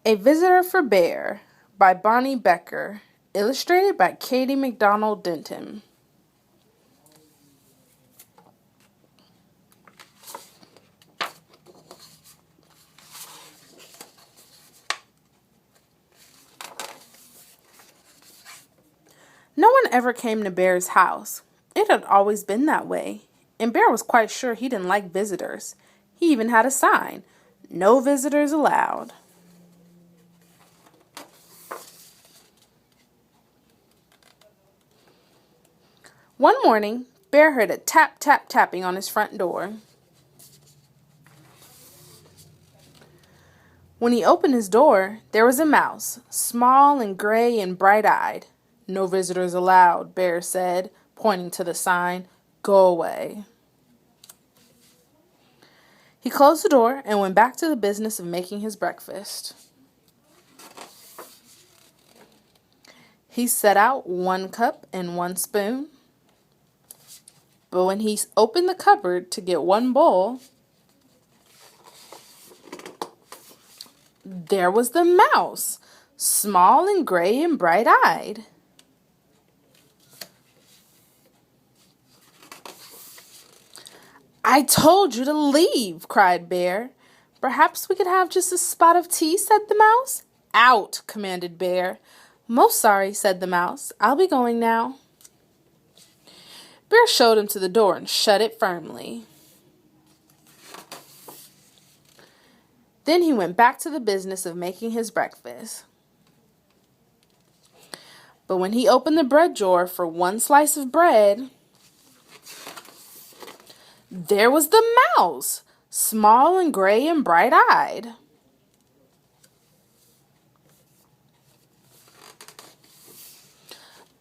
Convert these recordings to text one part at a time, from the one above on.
A Visitor for Bear by Bonnie Becker. Illustrated by Katie McDonald Denton. No one ever came to Bear's house. It had always been that way, and Bear was quite sure he didn't like visitors. He even had a sign, "No visitors allowed." One morning, Bear heard a tap, tap, tapping on his front door. When he opened his door, there was a mouse, small and gray and bright-eyed. "No visitors allowed," Bear said, pointing to the sign. "Go away." He closed the door and went back to the business of making his breakfast. He set out 1 cup and 1 spoon. But when he opened the cupboard to get 1 bowl, there was the mouse, small and gray and bright-eyed. "I told you to leave," cried Bear. "Perhaps we could have just a spot of tea," said the mouse. "Out," commanded Bear. "Most sorry," said the mouse. "I'll be going now." Bear showed him to the door and shut it firmly. Then he went back to the business of making his breakfast. But when he opened the bread drawer for 1 slice of bread, there was the mouse, small and gray and bright-eyed.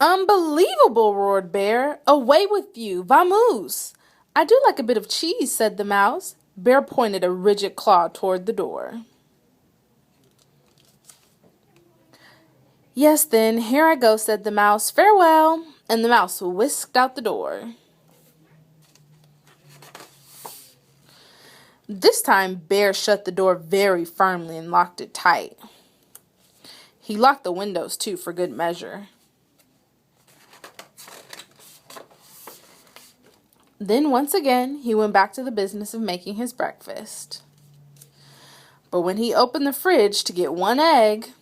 "Unbelievable!" roared Bear. "Away with you! Vamoose!" "I do like a bit of cheese," said the mouse. Bear pointed a rigid claw toward the door. "Yes, then, here I go," said the mouse. "Farewell!" And the mouse whisked out the door. This time, Bear shut the door very firmly and locked it tight. He locked the windows, too, for good measure. Then, once again, he went back to the business of making his breakfast. But when he opened the fridge to get 1 egg,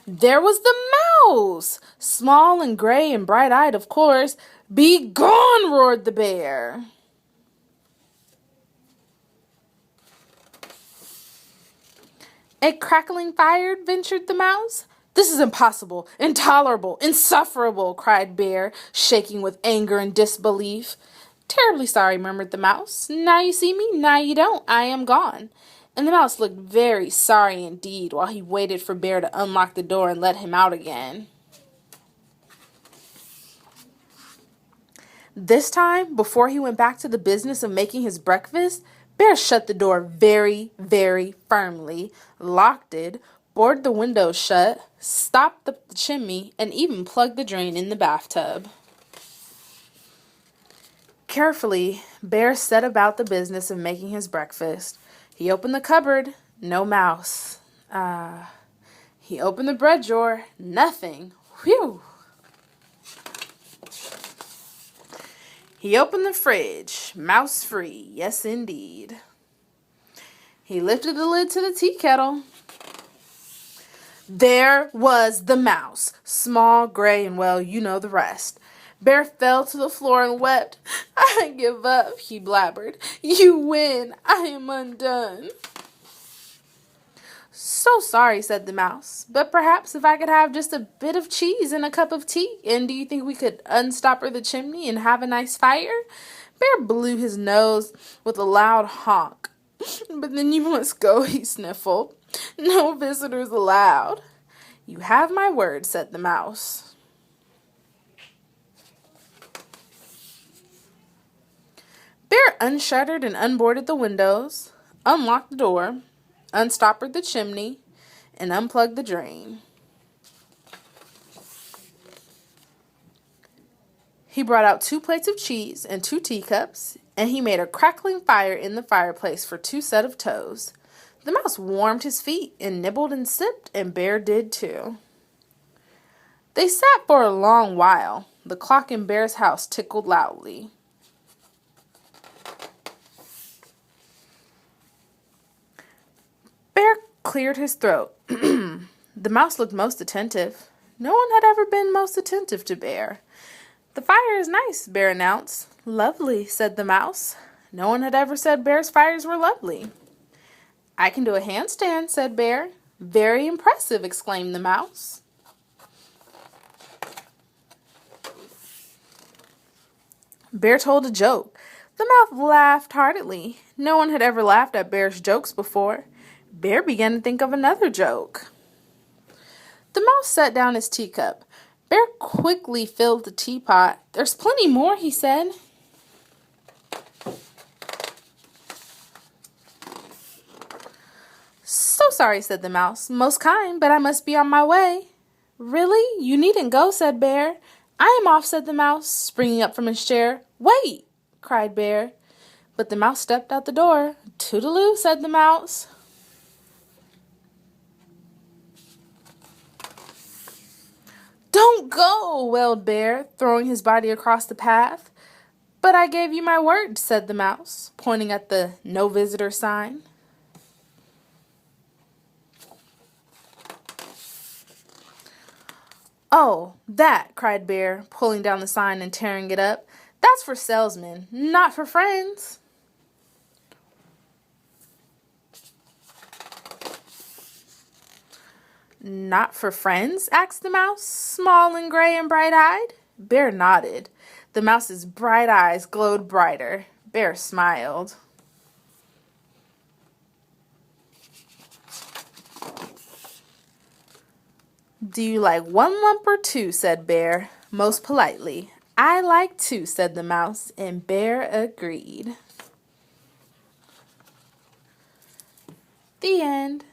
there was the mouse, small and gray and bright-eyed, of course. "Be gone!" roared the bear. "A crackling fire?" ventured the mouse. "This is impossible, intolerable, insufferable!" cried Bear, shaking with anger and disbelief. "Terribly sorry," murmured the mouse. "Now you see me, now you don't. I am gone." And the mouse looked very sorry indeed while he waited for Bear to unlock the door and let him out again. This time, before he went back to the business of making his breakfast, Bear shut the door very, very firmly, locked it, boarded the windows shut, stopped the chimney, and even plugged the drain in the bathtub. Carefully, Bear set about the business of making his breakfast. He opened the cupboard, no mouse. He opened the bread drawer, nothing. Whew! He opened the fridge, mouse free, yes indeed. He lifted the lid to the tea kettle. There was the mouse, small, gray, and well, you know the rest. Bear fell to the floor and wept. "I give up," he blabbered. "You win. I am undone." "So sorry," said the mouse, "but perhaps if I could have just a bit of cheese and a cup of tea, and do you think we could unstopper the chimney and have a nice fire?" Bear blew his nose with a loud honk. "But then you must go," he sniffled. "No visitors allowed." "You have my word," said the mouse. Bear unshuttered and unboarded the windows, unlocked the door, unstoppered the chimney, and unplugged the drain. He brought out 2 plates of cheese and 2 teacups, and he made a crackling fire in the fireplace for 2 sets of toes. The mouse warmed his feet and nibbled and sipped, and Bear did too. They sat for a long while. The clock in Bear's house tickled loudly. Bear cleared his throat. The mouse looked most attentive. No one had ever been most attentive to Bear. "The fire is nice," Bear announced. "Lovely," said the mouse. No one had ever said Bear's fires were lovely. "I can do a handstand," said Bear. "Very impressive," exclaimed the mouse. Bear told a joke. The mouse laughed heartily. No one had ever laughed at Bear's jokes before. Bear began to think of another joke. The mouse set down his teacup. Bear quickly filled the teapot. "There's plenty more," he said. "So sorry," said the mouse. "Most kind, but I must be on my way." "Really? You needn't go," said Bear. "I am off," said the mouse, springing up from his chair. "Wait!" cried Bear. But the mouse stepped out the door. "Toodaloo," said the mouse. "Don't go," wailed Bear, throwing his body across the path. "But I gave you my word," said the mouse, pointing at the "No Visitor" sign. "Oh, that," cried Bear, pulling down the sign and tearing it up. "That's for salesmen, not for friends." "Not for friends?" asked the mouse, small and gray and bright-eyed. Bear nodded. The mouse's bright eyes glowed brighter. Bear smiled. "Do you like one lump or two?" said Bear, most politely. "I like two," said the mouse, and Bear agreed. The end.